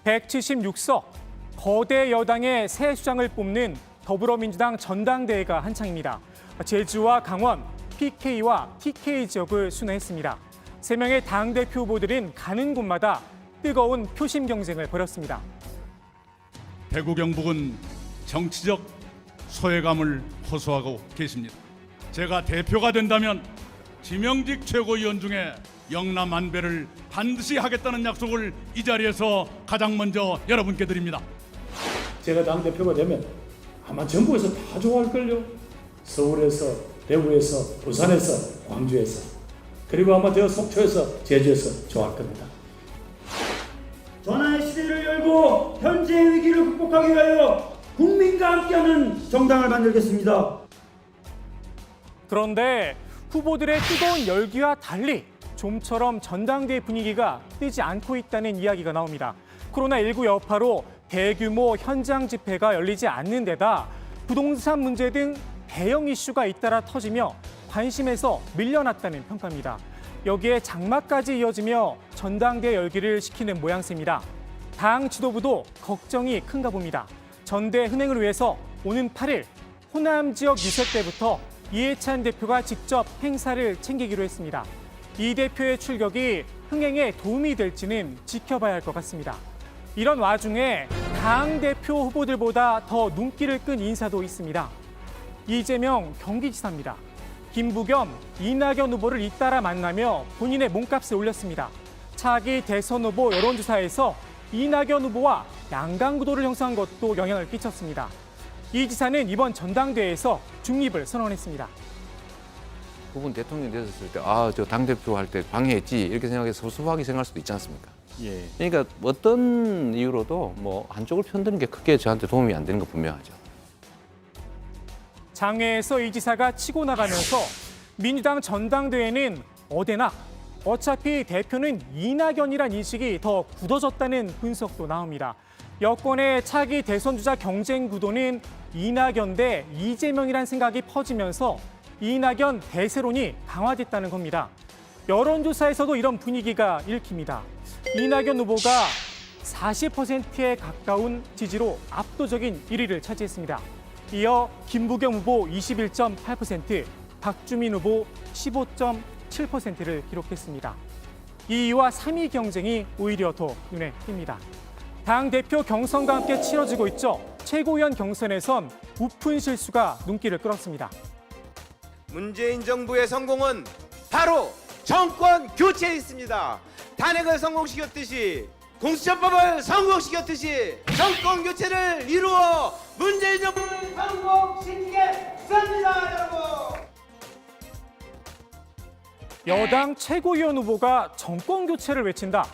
176석, 거대 여당의 새 수장을 뽑는 더불어민주당 전당대회가 한창입니다. 제주와 강원, PK와 TK 지역을 순회했습니다. 3명의 당대표 후보들은 가는 곳마다 뜨거운 표심 경쟁을 벌였습니다. 대구 경북은 정치적 소외감을 호소하고 계십니다. 제가 대표가 된다면 지명직 최고위원 중에 영남 안배를 반드시 하겠다는 약속을 이 자리에서 가장 먼저 여러분께 드립니다. 제가 당대표가 되면 아마 전국에서 다 좋아할걸요. 서울에서, 대구에서, 부산에서, 광주에서, 그리고 아마 저 속초에서, 제주에서 좋아할 겁니다. 전화의 시대를 열고 현재의 위기를 극복하기 위하여 국민과 함께하는 정당을 만들겠습니다. 그런데 후보들의 뜨거운 열기와 달리 좀처럼 전당대회 분위기가 뜨지 않고 있다는 이야기가 나옵니다. 코로나19 여파로 대규모 현장 집회가 열리지 않는 데다 부동산 문제 등 대형 이슈가 잇따라 터지며 관심에서 밀려났다는 평가입니다. 여기에 장마까지 이어지며 전당대회 열기를 식히는 모양새입니다. 당 지도부도 걱정이 큰가 봅니다. 전대 흥행을 위해서 오는 8일 호남 지역 유세 때부터 이해찬 대표가 직접 행사를 챙기기로 했습니다. 이 대표의 출격이 흥행에 도움이 될지는 지켜봐야 할 것 같습니다. 이런 와중에 당 대표 후보들보다 더 눈길을 끈 인사도 있습니다. 이재명 경기지사입니다. 김부겸, 이낙연 후보를 잇따라 만나며 본인의 몸값을 올렸습니다. 차기 대선 후보 여론조사에서 이낙연 후보와 양강구도를 형성한 것도 영향을 끼쳤습니다. 이 지사는 이번 전당대회에서 중립을 선언했습니다. 그분 대통령 되셨을 때, 저 당대표 할 때 방해했지, 이렇게 생각해서 섭섭하게 생각할 수도 있지 않습니까? 예. 그러니까 어떤 이유로도 한쪽을 편드는 게 크게 저한테 도움이 안 되는 건 분명하죠. 장외에서 이 지사가 치고 나가면서 민주당 전당대회는 어데나 어차피 대표는 이낙연이란 인식이 더 굳어졌다는 분석도 나옵니다. 여권의 차기 대선 주자 경쟁 구도는 이낙연 대 이재명이란 생각이 퍼지면서 이낙연 대세론이 강화됐다는 겁니다. 여론조사에서도 이런 분위기가 읽힙니다. 이낙연 후보가 40%에 가까운 지지로 압도적인 1위를 차지했습니다. 이어 김부겸 후보 21.8%, 박주민 후보 15.7%를 기록했습니다. 2위와 3위 경쟁이 오히려 더 눈에 띕니다. 당대표 경선과 함께 치러지고 있죠. 최고위원 경선에선 우픈 실수가 눈길을 끌었습니다. 문재인 정부의 성공은 바로 정권 교체에 있습니다. 탄핵을 성공시켰듯이 공수처법을 성공시켰듯이 정권 교체를 이루어 문재인 정부를 성공시키겠습니다, 여러분. 여당 최고위원 후보가 정권 교체를 외친다.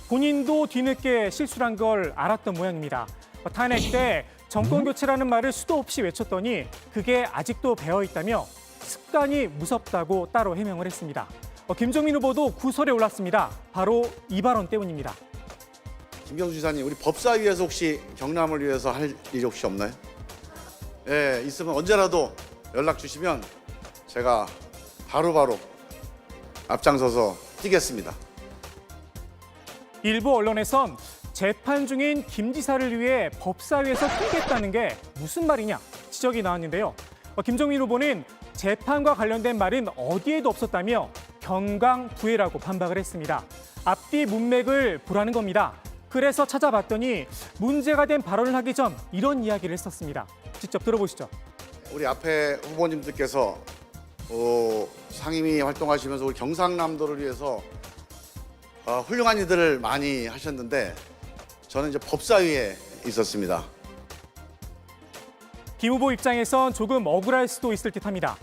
본인도 뒤늦게 실수란 걸 알았던 모양입니다. 탄핵 때 정권 교체라는 말을 수도 없이 외쳤더니 그게 아직도 배어 있다며 습관이 무섭다고 따로 해명을 했습니다. 김종민 후보도 구설에 올랐습니다. 바로 이 발언 때문입니다. 김경수 지사님, 우리 법사위에서 혹시 경남을 위해서 할 일이 혹시 없나요? 예, 있으면 언제라도 연락 주시면 제가 바로바로 앞장서서 뛰겠습니다. 일부 언론에선 재판 중인 김 지사를 위해 법사위에서 뛰겠다는 게 무슨 말이냐 지적이 나왔는데요. 김종민 후보는 재판과 관련된 말은 어디에도 없었다며 경강부회라고 반박을 했습니다. 앞뒤 문맥을 보라는 겁니다. 그래서 찾아봤더니 문제가 된 발언을 하기 전 이런 이야기를 했었습니다. 직접 들어보시죠. 우리 앞에 후보님들께서 상임위 활동하시면서 우리 경상남도를 위해서 훌륭한 일들을 많이 하셨는데 저는 이제 법사위에 있었습니다. 김 후보 입장에선 조금 억울할 수도 있을 듯합니다.